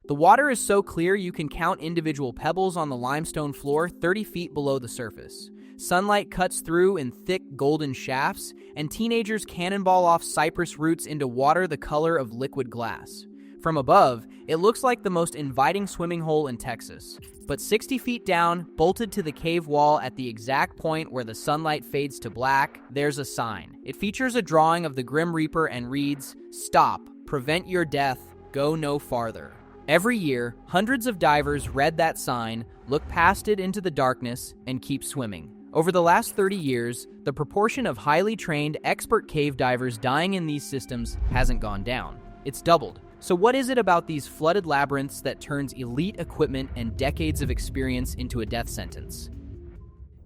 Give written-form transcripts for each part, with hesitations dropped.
The water is so clear you can count individual pebbles on the limestone floor 30 feet below the surface. Sunlight cuts through in thick golden shafts, and teenagers cannonball off cypress roots into water the color of liquid glass. From above, it looks like the most inviting swimming hole in Texas. But 60 feet down, bolted to the cave wall at the exact point where the sunlight fades to black, there's a sign. It features a drawing of the Grim Reaper and reads, "Stop, prevent your death, go no farther." Every year, hundreds of divers read that sign, look past it into the darkness, and keep swimming. Over the last 30 years, the proportion of highly trained, expert cave divers dying in these systems hasn't gone down. It's doubled. So what is it about these flooded labyrinths that turns elite equipment and decades of experience into a death sentence?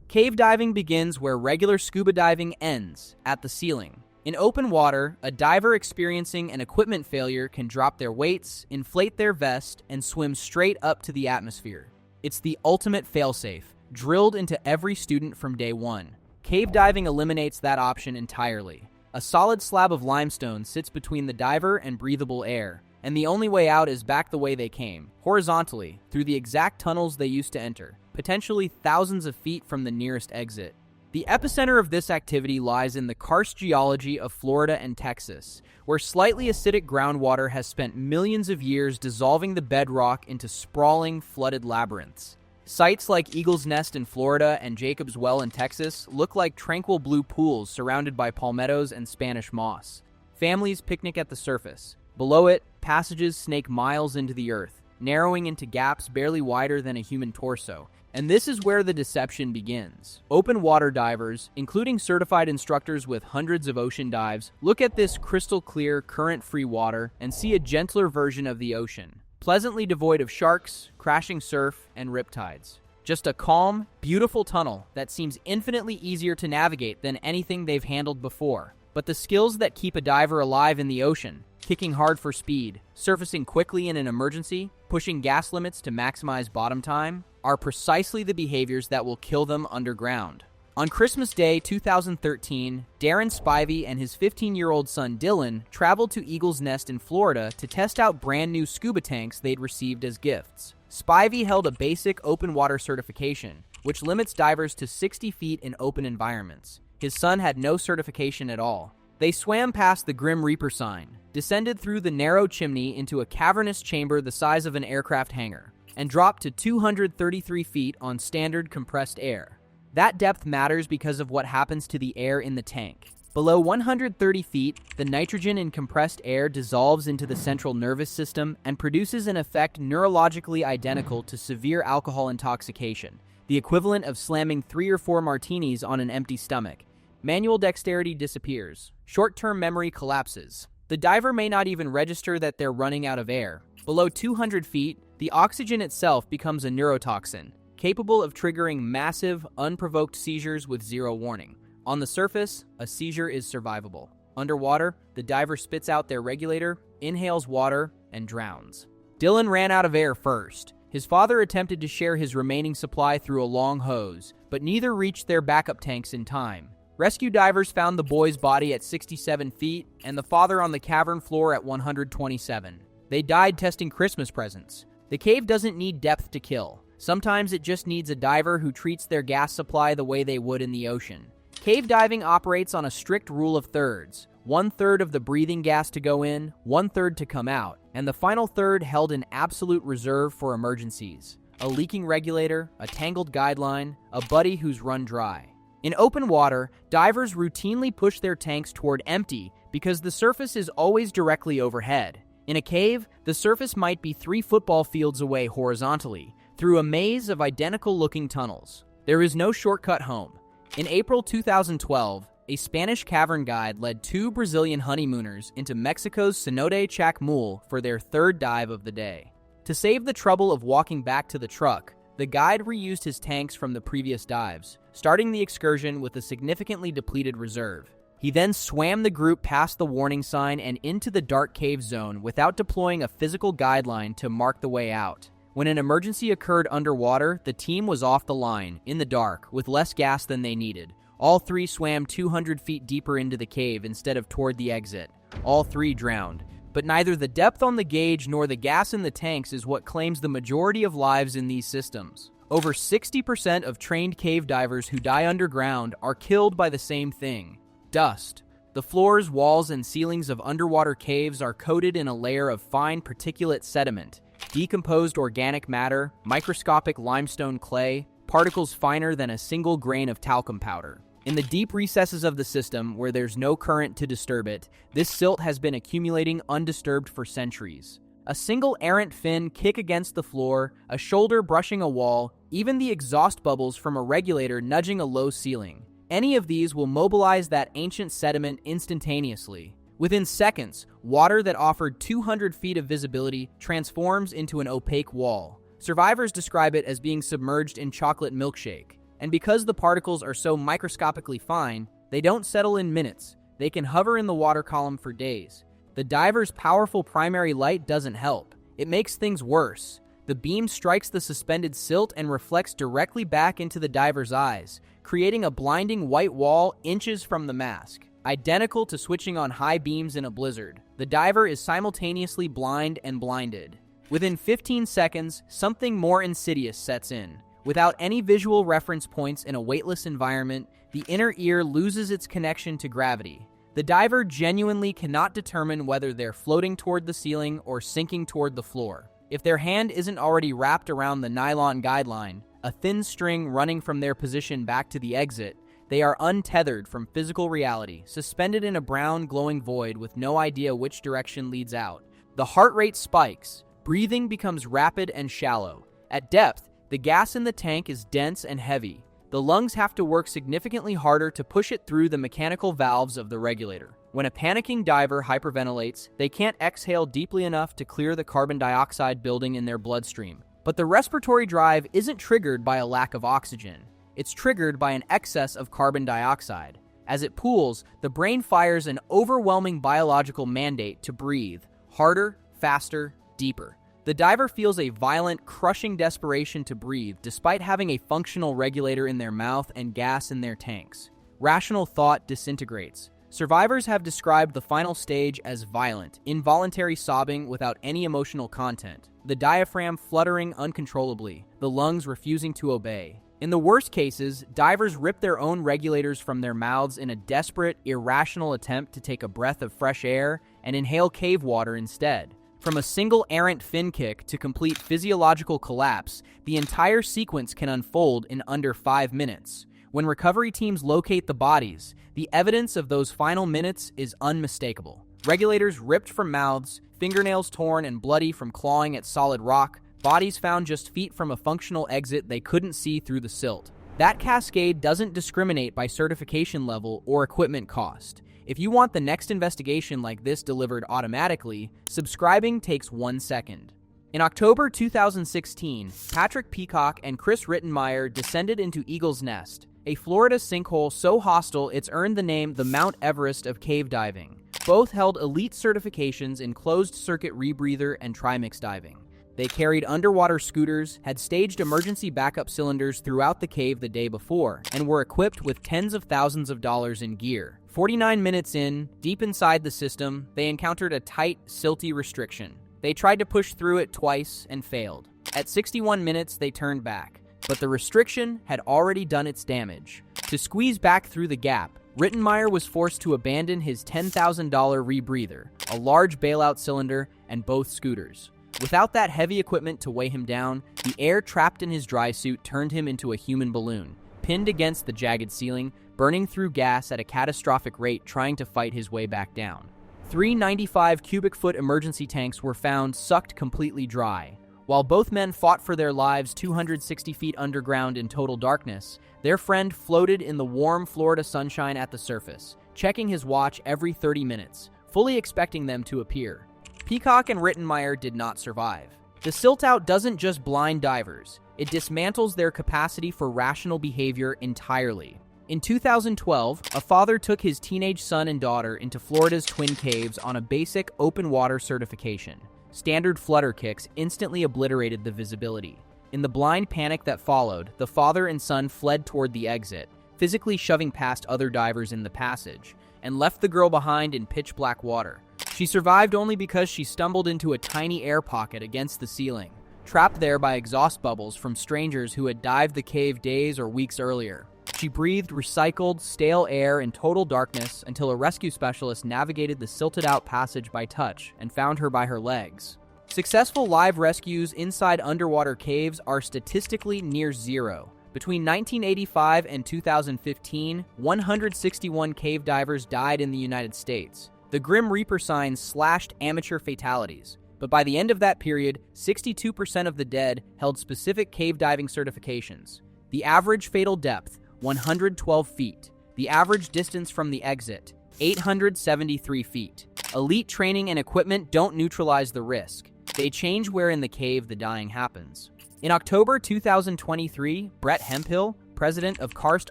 Cave diving begins where regular scuba diving ends, at the ceiling. In open water, a diver experiencing an equipment failure can drop their weights, inflate their vest, and swim straight up to the atmosphere. It's the ultimate failsafe, drilled into every student from day one. Cave diving eliminates that option entirely. A solid slab of limestone sits between the diver and breathable air, and the only way out is back the way they came, horizontally, through the exact tunnels they used to enter, potentially thousands of feet from the nearest exit. The epicenter of this activity lies in the karst geology of Florida and Texas, where slightly acidic groundwater has spent millions of years dissolving the bedrock into sprawling, flooded labyrinths. Sites like Eagle's Nest in Florida and Jacob's Well in Texas look like tranquil blue pools surrounded by palmettos and Spanish moss. Families picnic at the surface. Below it, passages snake miles into the earth, narrowing into gaps barely wider than a human torso. And this is where the deception begins. Open water divers, including certified instructors with hundreds of ocean dives, look at this crystal clear, current-free water and see a gentler version of the ocean, pleasantly devoid of sharks, crashing surf, and riptides. Just a calm, beautiful tunnel that seems infinitely easier to navigate than anything they've handled before. But the skills that keep a diver alive in the ocean, kicking hard for speed, surfacing quickly in an emergency, pushing gas limits to maximize bottom time, are precisely the behaviors that will kill them underground. On Christmas Day 2013, Darren Spivey and his 15-year-old son Dylan traveled to Eagle's Nest in Florida to test out brand new scuba tanks they'd received as gifts. Spivey held a basic open water certification, which limits divers to 60 feet in open environments. His son had no certification at all. They swam past the Grim Reaper sign, descended through the narrow chimney into a cavernous chamber the size of an aircraft hangar, and dropped to 233 feet on standard compressed air. That depth matters because of what happens to the air in the tank. Below 130 feet, the nitrogen in compressed air dissolves into the central nervous system and produces an effect neurologically identical to severe alcohol intoxication, the equivalent of slamming 3 or 4 martinis on an empty stomach. Manual dexterity disappears. Short-term memory collapses. The diver may not even register that they're running out of air. Below 200 feet, the oxygen itself becomes a neurotoxin, capable of triggering massive, unprovoked seizures with zero warning. On the surface, a seizure is survivable. Underwater, the diver spits out their regulator, inhales water, and drowns. Dylan ran out of air first. His father attempted to share his remaining supply through a long hose, but neither reached their backup tanks in time. Rescue divers found the boy's body at 67 feet and the father on the cavern floor at 127. They died testing Christmas presents. The cave doesn't need depth to kill. Sometimes it just needs a diver who treats their gas supply the way they would in the ocean. Cave diving operates on a strict rule of thirds. 1/3 of the breathing gas to go in, 1/3 to come out, and the final third held in absolute reserve for emergencies. A leaking regulator, a tangled guideline, a buddy who's run dry. In open water, divers routinely push their tanks toward empty because the surface is always directly overhead. In a cave, the surface might be 3 football fields away horizontally, through a maze of identical-looking tunnels. There is no shortcut home. In April 2012, a Spanish cavern guide led 2 Brazilian honeymooners into Mexico's Cenote Chacmul for their 3rd dive of the day. To save the trouble of walking back to the truck, the guide reused his tanks from the previous dives, starting the excursion with a significantly depleted reserve. He then swam the group past the warning sign and into the dark cave zone without deploying a physical guideline to mark the way out. When an emergency occurred underwater, the team was off the line, in the dark, with less gas than they needed. All 3 swam 200 feet deeper into the cave instead of toward the exit. All 3 drowned. But neither the depth on the gauge nor the gas in the tanks is what claims the majority of lives in these systems. Over 60% of trained cave divers who die underground are killed by the same thing: dust. The floors, walls, and ceilings of underwater caves are coated in a layer of fine particulate sediment, decomposed organic matter, microscopic limestone clay, particles finer than a single grain of talcum powder. In the deep recesses of the system, where there's no current to disturb it, this silt has been accumulating undisturbed for centuries. A single errant fin kick against the floor, a shoulder brushing a wall, even the exhaust bubbles from a regulator nudging a low ceiling. Any of these will mobilize that ancient sediment instantaneously. Within seconds, water that offered 200 feet of visibility transforms into an opaque wall. Survivors describe it as being submerged in chocolate milkshake. And because the particles are so microscopically fine, they don't settle in minutes. They can hover in the water column for days. The diver's powerful primary light doesn't help. It makes things worse. The beam strikes the suspended silt and reflects directly back into the diver's eyes, creating a blinding white wall inches from the mask. Identical to switching on high beams in a blizzard, the diver is simultaneously blind and blinded. Within 15 seconds, something more insidious sets in. Without any visual reference points in a weightless environment, the inner ear loses its connection to gravity. The diver genuinely cannot determine whether they're floating toward the ceiling or sinking toward the floor. If their hand isn't already wrapped around the nylon guideline, a thin string running from their position back to the exit, they are untethered from physical reality, suspended in a brown glowing void with no idea which direction leads out. The heart rate spikes, breathing becomes rapid and shallow. At depth, the gas in the tank is dense and heavy. The lungs have to work significantly harder to push it through the mechanical valves of the regulator. When a panicking diver hyperventilates, they can't exhale deeply enough to clear the carbon dioxide building in their bloodstream. But the respiratory drive isn't triggered by a lack of oxygen. It's triggered by an excess of carbon dioxide. As it pools, the brain fires an overwhelming biological mandate to breathe harder, faster, deeper. The diver feels a violent, crushing desperation to breathe despite having a functional regulator in their mouth and gas in their tanks. Rational thought disintegrates. Survivors have described the final stage as violent, involuntary sobbing without any emotional content, the diaphragm fluttering uncontrollably, the lungs refusing to obey. In the worst cases, divers rip their own regulators from their mouths in a desperate, irrational attempt to take a breath of fresh air and inhale cave water instead. From a single errant fin kick to complete physiological collapse, the entire sequence can unfold in under 5 minutes. When recovery teams locate the bodies, the evidence of those final minutes is unmistakable. Regulators ripped from mouths, fingernails torn and bloody from clawing at solid rock, bodies found just feet from a functional exit they couldn't see through the silt. That cascade doesn't discriminate by certification level or equipment cost. If you want the next investigation like this delivered automatically, subscribing takes 1 second. In October 2016, Patrick Peacock and Chris Rittenmeyer descended into Eagle's Nest, a Florida sinkhole so hostile it's earned the name the Mount Everest of cave diving. Both held elite certifications in closed-circuit rebreather and trimix diving. They carried underwater scooters, had staged emergency backup cylinders throughout the cave the day before, and were equipped with tens of thousands of dollars in gear. 49 minutes in, deep inside the system, they encountered a tight, silty restriction. They tried to push through it twice and failed. At 61 minutes, they turned back. But the restriction had already done its damage. To squeeze back through the gap, Rittenmeyer was forced to abandon his $10,000 rebreather, a large bailout cylinder, and both scooters. Without that heavy equipment to weigh him down, the air trapped in his dry suit turned him into a human balloon, pinned against the jagged ceiling, burning through gas at a catastrophic rate trying to fight his way back down. 3 95 cubic foot emergency tanks were found sucked completely dry. While both men fought for their lives 260 feet underground in total darkness, their friend floated in the warm Florida sunshine at the surface, checking his watch every 30 minutes, fully expecting them to appear. Peacock and Rittenmeyer did not survive. The silt out doesn't just blind divers, it dismantles their capacity for rational behavior entirely. In 2012, a father took his teenage son and daughter into Florida's Twin Caves on a basic open water certification. Standard flutter kicks instantly obliterated the visibility. In the blind panic that followed, the father and son fled toward the exit, physically shoving past other divers in the passage, and left the girl behind in pitch-black water. She survived only because she stumbled into a tiny air pocket against the ceiling, trapped there by exhaust bubbles from strangers who had dived the cave days or weeks earlier. She breathed recycled, stale air in total darkness until a rescue specialist navigated the silted-out passage by touch and found her by her legs. Successful live rescues inside underwater caves are statistically near zero. Between 1985 and 2015, 161 cave divers died in the United States. The Grim Reaper sign slashed amateur fatalities, but by the end of that period, 62% of the dead held specific cave diving certifications. The average fatal depth, 112 feet. The average distance from the exit, 873 feet. Elite training and equipment don't neutralize the risk. They change where in the cave the dying happens. In October 2023, Brett Hemphill, president of Karst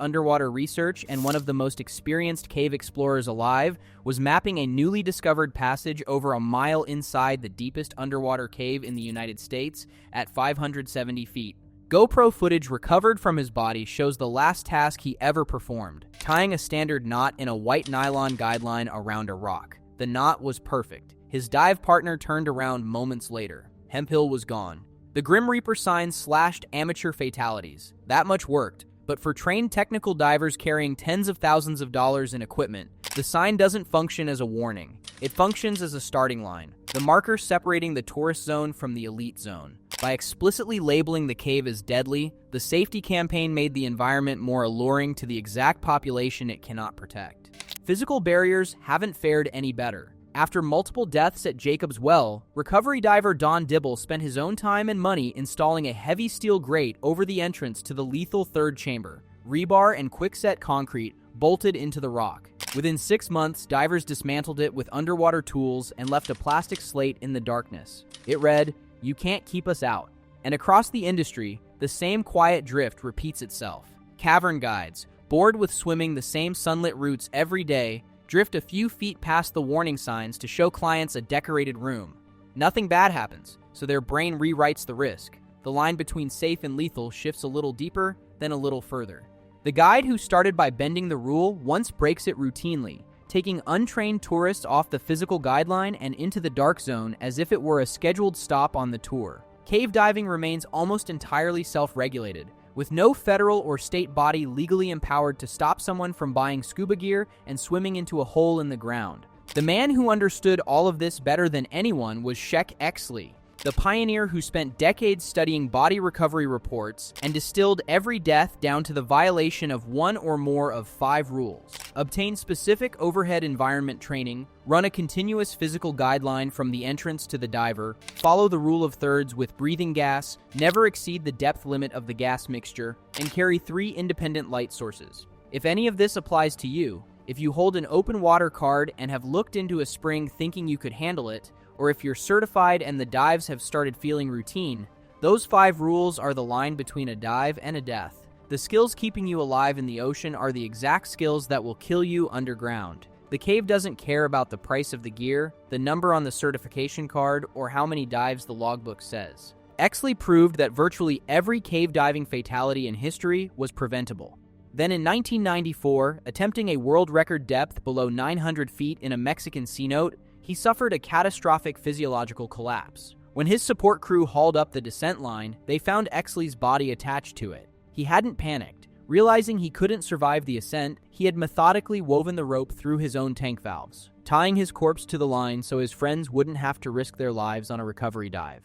Underwater Research and one of the most experienced cave explorers alive, was mapping a newly discovered passage over a mile inside the deepest underwater cave in the United States at 570 feet. GoPro footage recovered from his body shows the last task he ever performed, tying a standard knot in a white nylon guideline around a rock. The knot was perfect. His dive partner turned around moments later. Hemphill was gone. The Grim Reaper sign slashed amateur fatalities. That much worked, but for trained technical divers carrying tens of thousands of dollars in equipment, the sign doesn't function as a warning. It functions as a starting line, the marker separating the tourist zone from the elite zone. By explicitly labeling the cave as deadly, the safety campaign made the environment more alluring to the exact population it cannot protect. Physical barriers haven't fared any better. After multiple deaths at Jacob's Well, recovery diver Don Dibble spent his own time and money installing a heavy steel grate over the entrance to the lethal third chamber, rebar and quickset concrete bolted into the rock. Within 6 months, divers dismantled it with underwater tools and left a plastic slate in the darkness. It read, "You can't keep us out." And across the industry, the same quiet drift repeats itself. Cavern guides, bored with swimming the same sunlit routes every day, drift a few feet past the warning signs to show clients a decorated room. Nothing bad happens, so their brain rewrites the risk. The line between safe and lethal shifts a little deeper, then a little further. The guide who started by bending the rule once breaks it routinely, taking untrained tourists off the physical guideline and into the dark zone as if it were a scheduled stop on the tour. Cave diving remains almost entirely self-regulated, with no federal or state body legally empowered to stop someone from buying scuba gear and swimming into a hole in the ground. The man who understood all of this better than anyone was Sheck Exley, the pioneer who spent decades studying body recovery reports and distilled every death down to the violation of one or more of 5 rules. Obtain specific overhead environment training, run a continuous physical guideline from the entrance to the diver, follow the rule of thirds with breathing gas, never exceed the depth limit of the gas mixture, and carry 3 independent light sources. If any of this applies to you, if you hold an open water card and have looked into a spring thinking you could handle it, or if you're certified and the dives have started feeling routine, those 5 rules are the line between a dive and a death. The skills keeping you alive in the ocean are the exact skills that will kill you underground. The cave doesn't care about the price of the gear, the number on the certification card, or how many dives the logbook says. Exley proved that virtually every cave diving fatality in history was preventable. Then in 1994, attempting a world record depth below 900 feet in a Mexican cenote, he suffered a catastrophic physiological collapse. When his support crew hauled up the descent line, they found Exley's body attached to it. He hadn't panicked. Realizing he couldn't survive the ascent, he had methodically woven the rope through his own tank valves, tying his corpse to the line so his friends wouldn't have to risk their lives on a recovery dive.